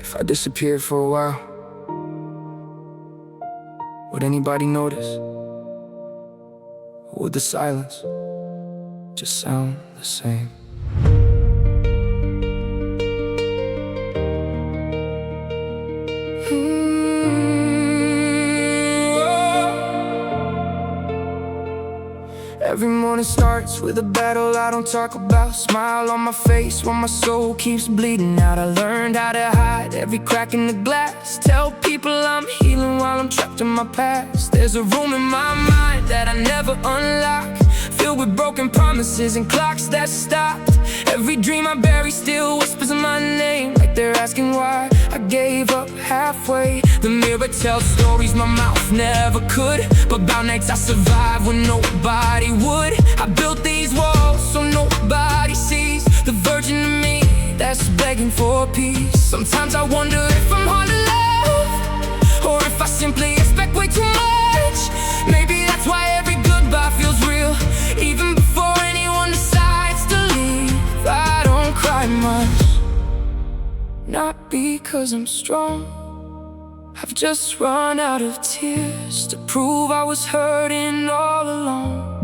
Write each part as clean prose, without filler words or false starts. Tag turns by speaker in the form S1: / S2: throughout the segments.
S1: If I disappeared for a while, would anybody notice? Or would the silence just sound the same? Every morning starts with a battle I don't talk about. Smile on my face while my soul keeps bleeding out. I learned how to hide every crack in the glass. Tell people I'm healing while I'm trapped in my past. There's a room in my mind that I never unlock, filled with broken promises and clocks that stopped. Every dream I bury still whispers my name, like they're asking why I gave up halfway. The mirror tells stories my mouth never could, but about nights I survive when nobody would. I built these walls so nobody sees the version of me that's begging for peace. Sometimes I wonder if I'm hard to love, or if I simply expect way too much. Maybe that's why every goodbye feels real, even before anyone decides to leave. I don't cry much, not because I'm strong. I've just run out of tears to prove I was hurting all along.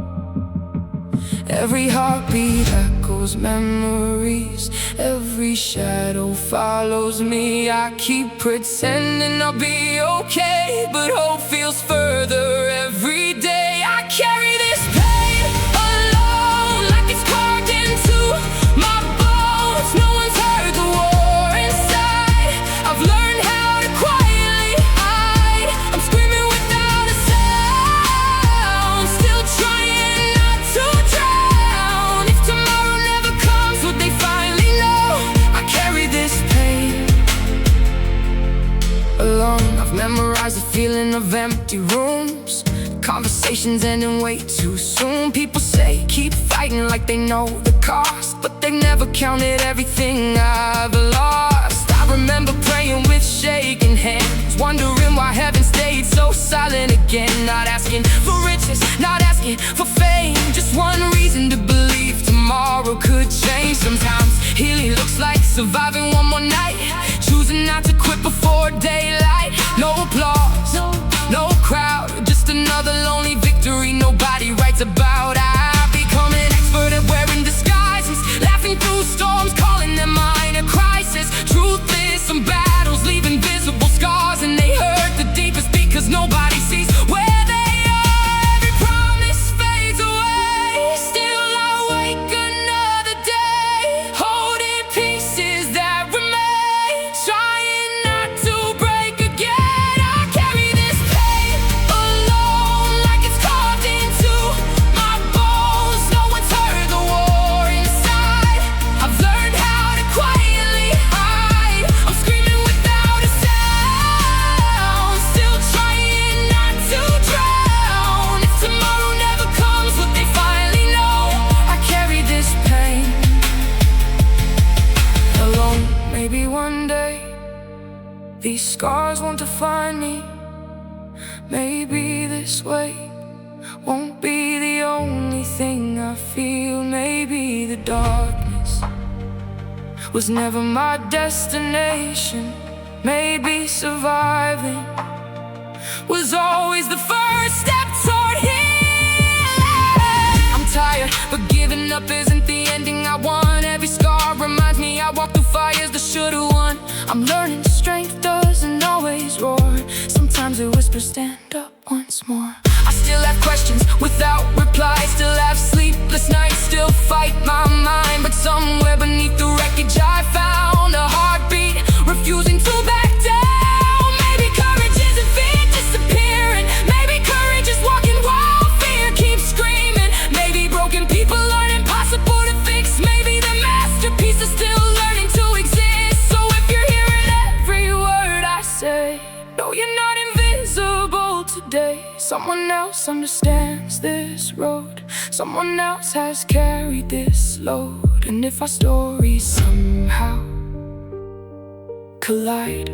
S1: Every heartbeat echoes memories, every shadow follows me. I keep pretending I'll be okay, but hope feels further every day. I carry this pain alone, like it's carved into my bones. No one's heard the war inside. I've learned how to quietly hide. I'm screaming without a sound, still trying not to drown. If tomorrow never comes, would they finally know I carry this pain alone? I've memorized the feeling of empty rooms, conversations ending way too soon. People say keep fighting like they know the cost, but they've never counted everything I've lost. I remember praying with shaking hands, wondering why heaven stayed so silent again. Not asking for riches, not asking for fame, just one reason to believe tomorrow could change. Sometimes healing looks like surviving one more night, choosing not to quit before daylight. No applause, no crowd, just another lonely victory nobody writes about. I've become an expert at wearing disguises, laughing through storms, calling them minor crisis. Truth is, some battles leave invisible scars, and they hurt the deepest because nobody sees where they are. Every promise fades away, still I wake another day, holding pieces that remain, trying not to break again. I carry this pain alone, like it's carved into my bones. No one's heard the war inside. I've learned how to quietly hide. I'm screaming without a sound, still trying not to drown. If tomorrow never comes, would they finally know I carry this pain alone? Maybe one day these scars won't define me. Maybe this weight won't be the only thing I feel. Maybe the darkness was never my destination. Maybe surviving was always the first step toward healing. I'm tired, but giving up isn't the ending I want. Every scar reminds me I walked through fires that should've won. I'm learning strength doesn't always roar. Sometimes it whispers, stand up once more. I still have questions without replies, still have sleepless nights, still fight my mind. But somewhere beneath the wreckage I found a heartbeat refusing to back down. Maybe courage isn't fear disappearing, maybe courage is walking while fear keeps screaming. Maybe broken people aren't impossible to fix, maybe the masterpiece is still learning to exist. So if you're hearing every word I say, no, you're not invisible today. Someone else understands this road, someone else has carried this load. And if our stories somehow collide,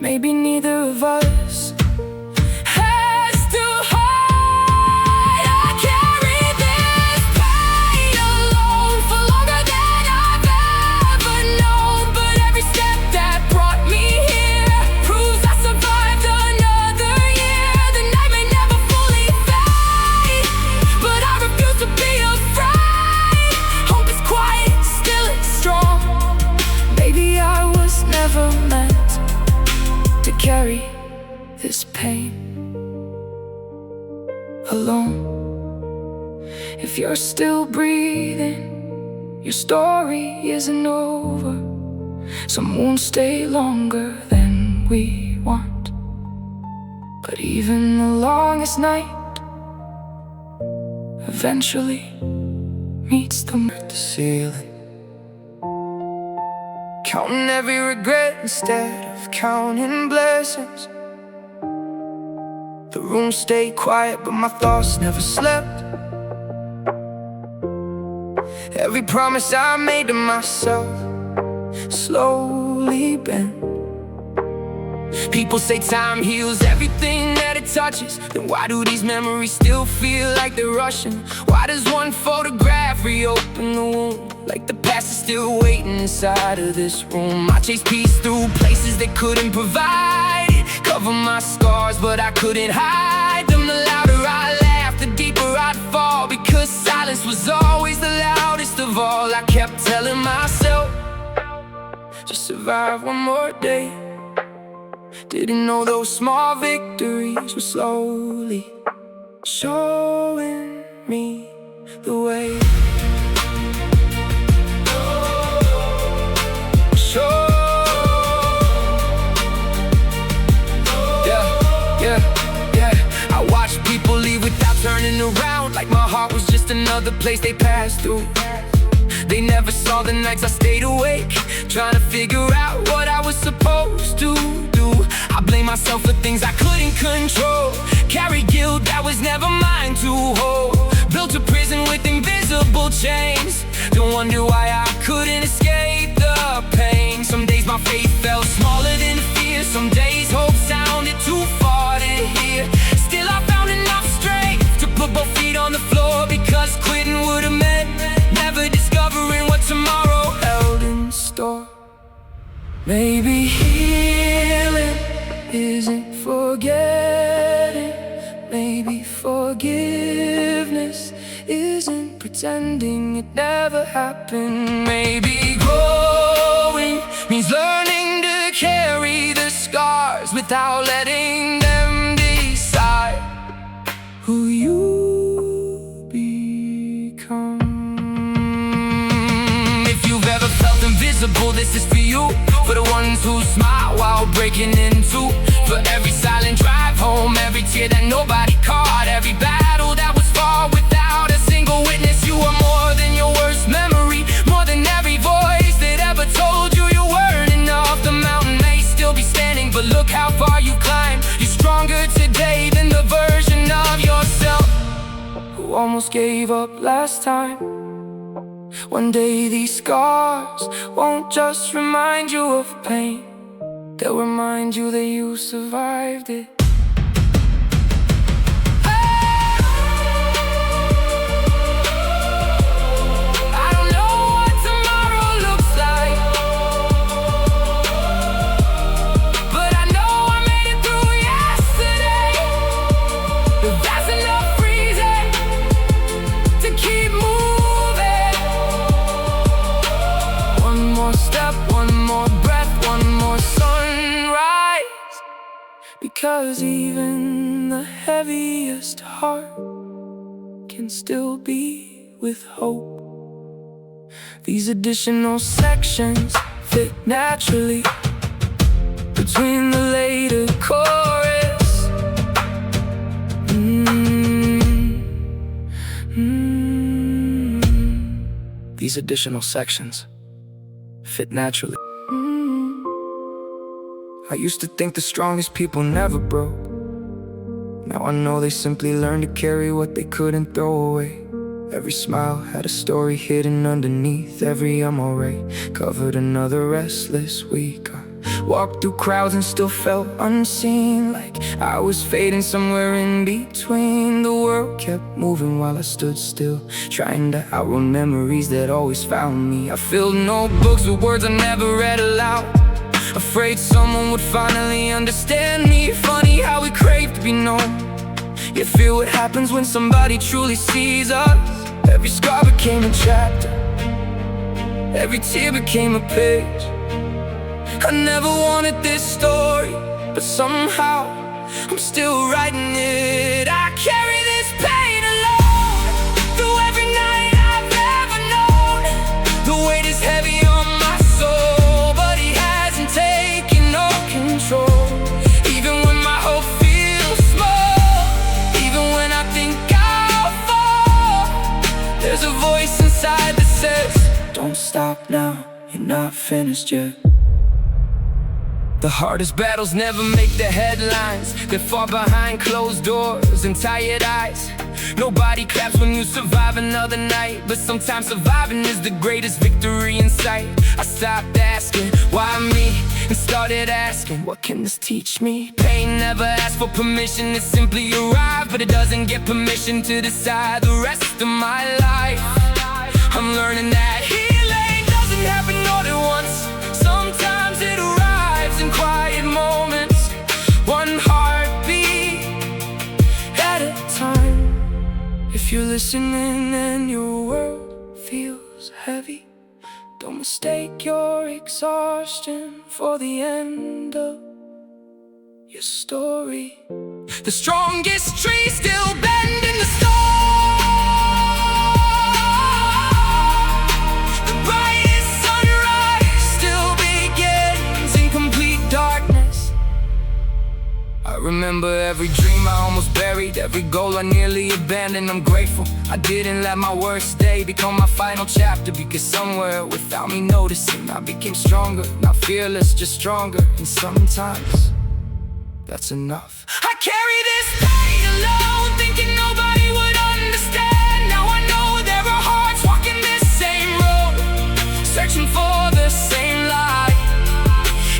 S1: maybe neither of us has to hide. I carry this pain alone for longer than I've ever known, but every step that you're still breathing. Your story isn't over. Some won't stay longer than we want. But even the longest night eventually meets the ceiling. Counting every regret instead of counting blessings. The room stayed quiet, but my thoughts never slept. Every promise I made to myself slowly bent. People say time heals everything that it touches. Then why do these memories still feel like they're rushing? Why does one photograph reopen the wound? Like the past is still waiting inside of this room. I chased peace through places that couldn't provide it. Cover my scars, but I couldn't hide them. The louder I laughed, the deeper I'd fall. Because silence was always the loudest of all. I kept telling myself, just survive one more day. Didn't know those small victories were slowly showing me the way. Yeah. I watched people leave without turning around, like my heart was just another place they passed through. They never saw the nights I stayed awake, trying to figure out what I was supposed to do. I blame myself for things I couldn't control, carried guilt that was never mine to hold. Built a prison with invisible chains, don't wonder why I couldn't escape the pain. Some days my faith felt smaller than fear. Some days hope sounded too far to hear. Still I found enough strength to put both feet on the floor, because quitting would have meant never discovering what tomorrow held in store. Maybe healing isn't forgetting. Maybe forgiveness isn't pretending it never happened. Maybe growing means learning to carry the scars without letting them decide who you become. If you've ever felt invisible, this is for you. For the ones who smile while breaking in two. For every silent drive home, every tear that nobody caught, every battle that was fought without a single witness. You are more than your worst memory, more than every voice that ever told you you weren't enough. The mountain may still be standing, but look how far you climbed. You're stronger today than the version of yourself who almost gave up last time. One day these scars won't just remind you of pain, they'll remind you that you survived it. I don't know what tomorrow looks like, but I know I made it through yesterday. That's enough reason to keep moving. One more step, one more breath, one more sunrise. Because even the heaviest heart can still be with hope. These additional sections fit naturally between the later chorus. These additional sections fit naturally. I used to think the strongest people never broke. Now I know they simply learned to carry what they couldn't throw away. Every smile had a story hidden underneath. Every I'm alright covered another restless week. I walked through crowds and still felt unseen, like I was fading somewhere in between. The world kept moving while I stood still, trying to outrun memories that always found me. I filled notebooks with words I never read aloud, afraid someone would finally understand me. Funny how we crave to be known, yet fear what happens when somebody truly sees us. Every scar became a chapter, every tear became a page. I never wanted this story, but somehow I'm still writing it. I carry this pain alone through every night. don't stop now, you're not finished yet. The hardest battles never make the headlines. They're far behind closed doors and tired eyes. Nobody claps when you survive another night, but sometimes surviving is the greatest victory in sight. I stopped asking, why me? And started asking, what can this teach me? Pain never asks for permission, it simply arrives, but it doesn't get permission to decide the rest of my life. I'm learning that healing doesn't happen all at once. Sometimes it arrives in quiet moments, one heartbeat at a time. If you're listening and your world feels heavy, don't mistake your exhaustion for the end of your story. The strongest trees still bend in the storm. The brightest sunrise still begins in complete darkness. I remember every dream I almost buried, every goal I nearly abandoned. I'm grateful I didn't let my worst day become my final chapter, because somewhere without me noticing I became stronger, not fearless, just stronger. And sometimes that's enough. I carry this pain alone, thinking nobody would understand. Now I know there are hearts walking this same road, searching for the same light.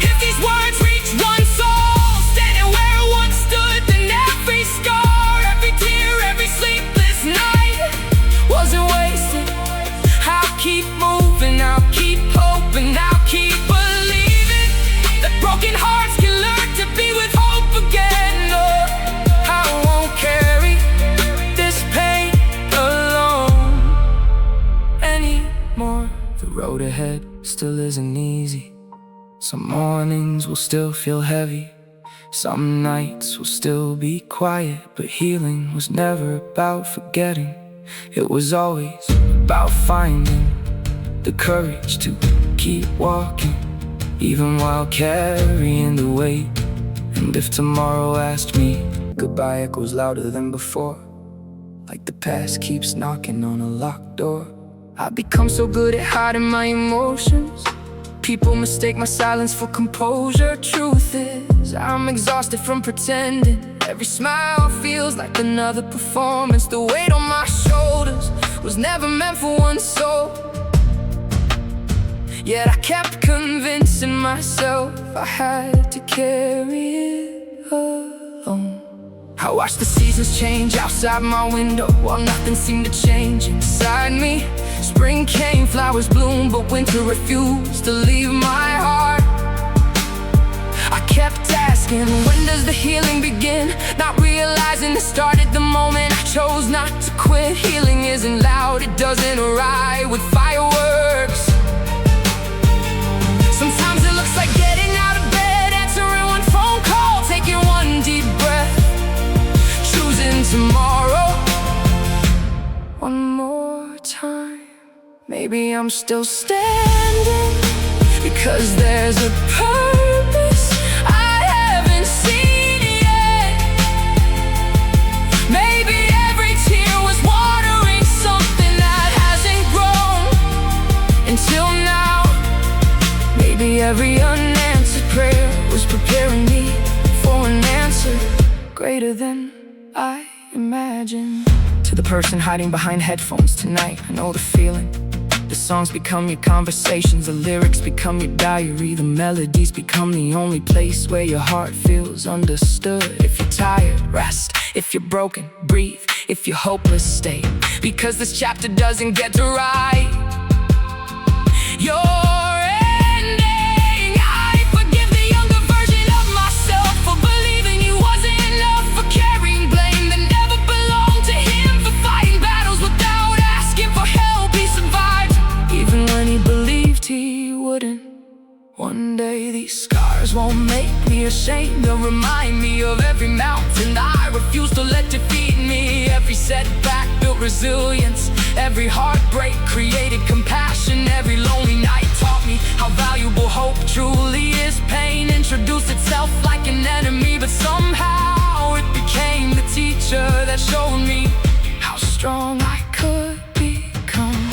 S1: If these words reach one soul, standing where it once stood, then every scar, every tear, every sleepless night wasn't wasted. I'll keep moving, I'll keep hoping, I'll keep believing that broken hearts can learn to be with hope again. No, I won't carry this pain alone anymore. The road ahead still isn't easy. Some mornings will still feel heavy, some nights will still be quiet. But healing was never about forgetting, it was always about finding the courage to keep walking, even while carrying the weight. And if tomorrow asked me, goodbye echoes louder than before, like the past keeps knocking on a locked door. I've become so good at hiding my emotions, people mistake my silence for composure. Truth is, I'm exhausted from pretending. Every smile feels like another performance. The weight on my shoulders was never meant for one soul, yet I kept convincing myself I had to carry it alone. I watched the seasons change outside my window, while nothing seemed to change inside me. Spring came, flowers bloomed, but winter refused to leave my heart. I kept asking, when does the healing begin? Not realizing it started the moment I chose not to quit. Healing isn't loud, it doesn't arrive with fireworks. Sometimes it looks like getting out of bed, answering one phone call, taking one deep breath, choosing tomorrow one more time. Maybe I'm still standing because there's a purpose I haven't seen yet. Maybe every tear was watering something that hasn't grown until now. Maybe every unanswered prayer was preparing me for an answer greater than I imagined. To the person hiding behind headphones tonight, I know the feeling. The songs become your conversations, the lyrics become your diary, the melodies become the only place where your heart feels understood. If you're tired, rest. If you're broken, breathe. If you're hopeless, stay, because this chapter doesn't get to write your ending. I forgive the younger version of myself for believing he wasn't enough, for carrying blame that never belonged to him, for fighting battles without asking for help. He survived even when he believed he wouldn't. One day these scars won't make me ashamed, they'll remind me of every mountain I refuse to let defeat me. Every setback built resilience, every heartbreak created compassion. Every lonely night taught me how valuable hope truly is. Pain introduced itself like an enemy, but somehow it became the teacher that showed me how strong I could become.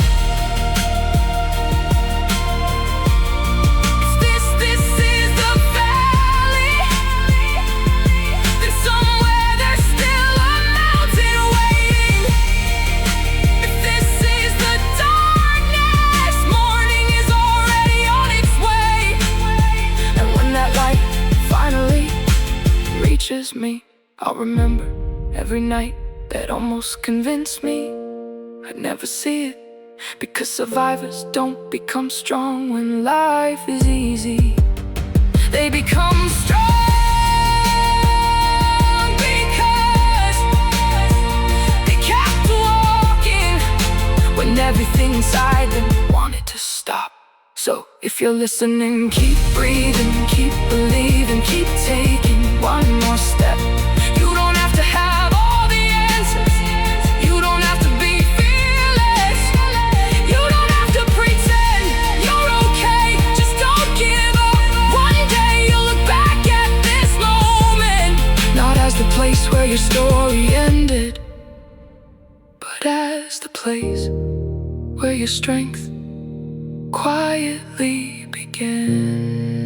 S1: to me. I'll remember every night that almost convinced me I'd never see it, because survivors don't become strong when life is easy. They become strong because they kept walking when everything inside them wanted to stop. So if you're listening, keep breathing, keep believing, keep taking one more step. You don't have to have all the answers. You don't have to be fearless. You don't have to pretend you're okay. Just don't give up. One day you'll look back at this moment, not as the place where your story ended, but as the place where your strength quietly began.